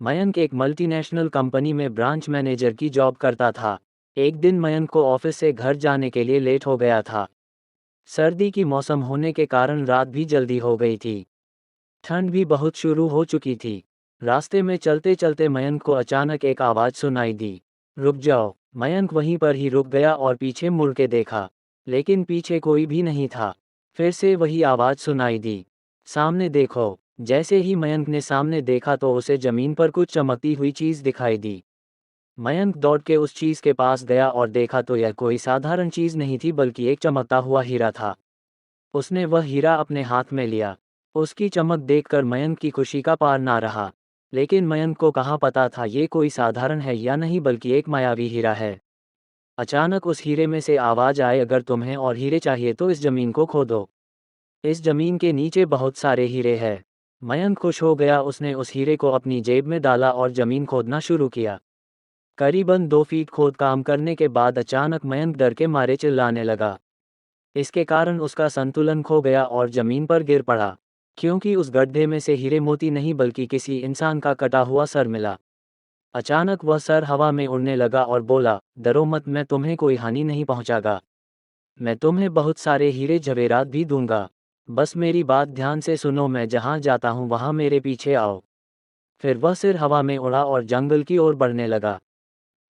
मयंक एक multinational company में branch manager की जॉब करता था। एक दिन मयंक को ऑफिस से घर जाने के लिए लेट हो गया था। सर्दी की मौसम होने के कारण रात भी जल्दी हो गई थी। ठंड भी बहुत शुरू हो चुकी थी। रास्ते में चलते चलते मयंक को अचानक एक आवाज़ सुनाई दी, रुक जाओ। मयंक वहीं पर ही रुक गया और पीछे मुड़ के देखा, लेकिन पीछे कोई भी नहीं था। फिर से वही आवाज़ सुनाई दी, सामने देखो। जैसे ही मयंक ने सामने देखा तो उसे ज़मीन पर कुछ चमकती हुई चीज़ दिखाई दी। मयंक दौड़ के उस चीज़ के पास गया और देखा तो यह कोई साधारण चीज़ नहीं थी बल्कि एक चमकता हुआ हीरा था। उसने वह हीरा अपने हाथ में लिया। उसकी चमक देखकर मयंक की खुशी का पार ना रहा। लेकिन मयंक को कहाँ पता था ये कोई साधारण है या नहीं बल्कि एक मायावी हीरा है। अचानक उस हीरे में से आवाज़ आई, अगर तुम्हें और हीरे चाहिए तो इस ज़मीन को खोदो। इस ज़मीन के नीचे बहुत सारे हीरे हैं। मयंक खुश हो गया, उसने उस हीरे को अपनी जेब में डाला और ज़मीन खोदना शुरू किया। करीबन 2 फीट खोद काम करने के बाद अचानक मयंक डर के मारे चिल्लाने लगा। इसके कारण उसका संतुलन खो गया और ज़मीन पर गिर पड़ा, क्योंकि उस गड्ढे में से हीरे मोती नहीं बल्कि किसी इंसान का कटा हुआ सर मिला। अचानक वह सर हवा में उड़ने लगा और बोला, डरो मत, मैं तुम्हें कोई हानि नहीं पहुंचागा। मैं तुम्हें बहुत सारे हीरे जवेरात भी दूंगा। बस मेरी बात ध्यान से सुनो, मैं जहां जाता हूं वहां मेरे पीछे आओ। फिर वह सिर हवा में उड़ा और जंगल की ओर बढ़ने लगा।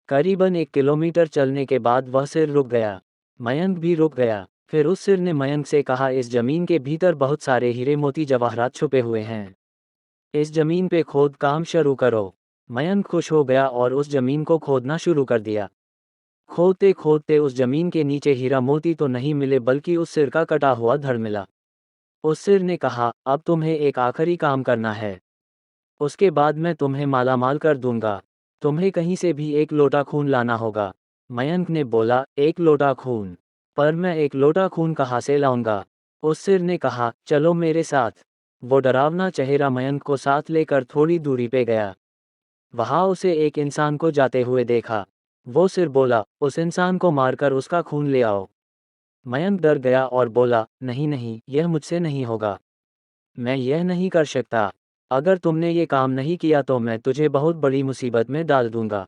करीबन 1 किलोमीटर चलने के बाद वह सिर रुक गया। मयंक भी रुक गया। फिर उस सिर ने मयंक से कहा, इस जमीन के भीतर बहुत सारे हीरे मोती जवाहरात छुपे हुए हैं। इस जमीन पे खोद काम शुरू करो। मयंक खुश हो गया और उस जमीन को खोदना शुरू कर दिया। खोदते खोदते उस जमीन के नीचे हीरा मोती तो नहीं मिले बल्कि उस सिर का कटा हुआ धड़ मिला। उस सिर ने कहा, अब तुम्हें एक आखिरी काम करना है। उसके बाद मैं तुम्हें मालामाल कर दूंगा। तुम्हें कहीं से भी एक लोटा खून लाना होगा। मयंक ने बोला, एक लोटा खून? पर मैं एक लोटा खून कहाँ से लाऊंगा? उस सिर ने कहा, चलो मेरे साथ। वो डरावना चेहरा मयंक को साथ लेकर थोड़ी दूरी पे गया। वहां उसे एक इंसान को जाते हुए देखा। वो सिर बोला, उस इंसान को मारकर उसका खून ले आओ। मयंक डर गया और बोला, नहीं नहीं, यह मुझसे नहीं होगा। मैं यह नहीं कर सकता। अगर तुमने ये काम नहीं किया तो मैं तुझे बहुत बड़ी मुसीबत में डाल दूंगा।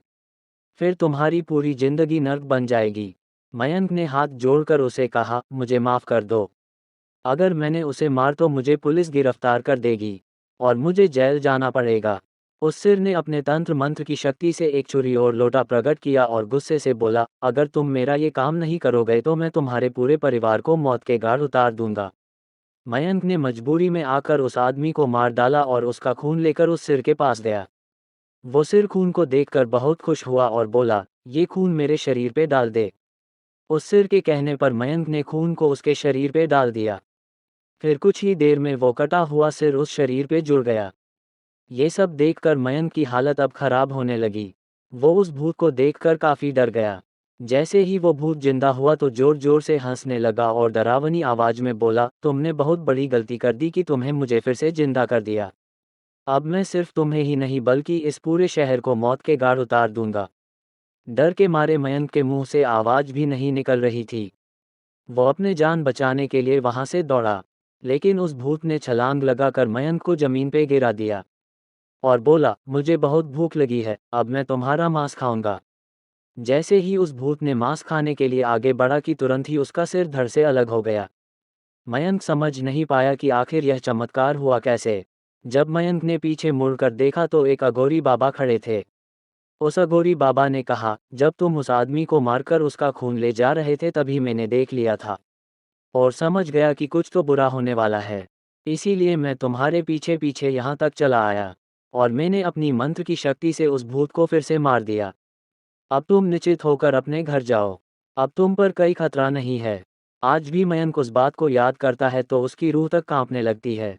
फिर तुम्हारी पूरी जिंदगी नर्क बन जाएगी। मयंक ने हाथ जोड़कर उसे कहा, मुझे माफ़ कर दो। अगर मैंने उसे मार तो मुझे पुलिस गिरफ्तार कर देगी और मुझे जेल जाना पड़ेगा। उस सिर ने अपने तंत्र मंत्र की शक्ति से एक छुरी और लोटा प्रकट किया और गुस्से से बोला, अगर तुम मेरा ये काम नहीं करोगे तो मैं तुम्हारे पूरे परिवार को मौत के घाट उतार दूंगा। मयंक ने मजबूरी में आकर उस आदमी को मार डाला और उसका खून लेकर उस सिर के पास गया। वो सिर खून को देखकर बहुत खुश हुआ और बोला, ये खून मेरे शरीर पे डाल दे। उस सिर के कहने पर मयंक ने खून को उसके शरीर पे डाल दिया। फिर कुछ ही देर में वो कटा हुआ सिर उस शरीर पे जुड़ गया। ये सब देखकर मयंक की हालत अब खराब होने लगी। वो उस भूत को देखकर काफी डर गया। जैसे ही वो भूत जिंदा हुआ तो जोर जोर से हंसने लगा और डरावनी आवाज में बोला, तुमने बहुत बड़ी गलती कर दी कि तुम्हें मुझे फिर से जिंदा कर दिया। अब मैं सिर्फ तुम्हें ही नहीं बल्कि इस पूरे शहर को मौत के घाट उतार दूंगा। डर के मारे मयंक के मुंह से आवाज भी नहीं निकल रही थी। वो अपने जान बचाने के लिए वहां से दौड़ा, लेकिन उस भूत ने छलांग लगाकर मयंक को जमीन पे गिरा दिया और बोला, मुझे बहुत भूख लगी है, अब मैं तुम्हारा मांस खाऊंगा। जैसे ही उस भूत ने मांस खाने के लिए आगे बढ़ा कि तुरंत ही उसका सिर धड़ से अलग हो गया। मयंक समझ नहीं पाया कि आखिर यह चमत्कार हुआ कैसे। जब मयंक ने पीछे मुड़कर देखा तो एक अघोरी बाबा खड़े थे। उस अघोरी बाबा ने कहा, जब तुम उस आदमी को मारकर उसका खून ले जा रहे थे तभी मैंने देख लिया था और समझ गया कि कुछ तो बुरा होने वाला है। इसीलिए मैं तुम्हारे पीछे पीछे यहाँ तक चला आया और मैंने अपनी मंत्र की शक्ति से उस भूत को फिर से मार दिया। अब तुम निश्चित होकर अपने घर जाओ। अब तुम पर कोई खतरा नहीं है। आज भी मयंक उस बात को याद करता है तो उसकी रूह तक कांपने लगती है।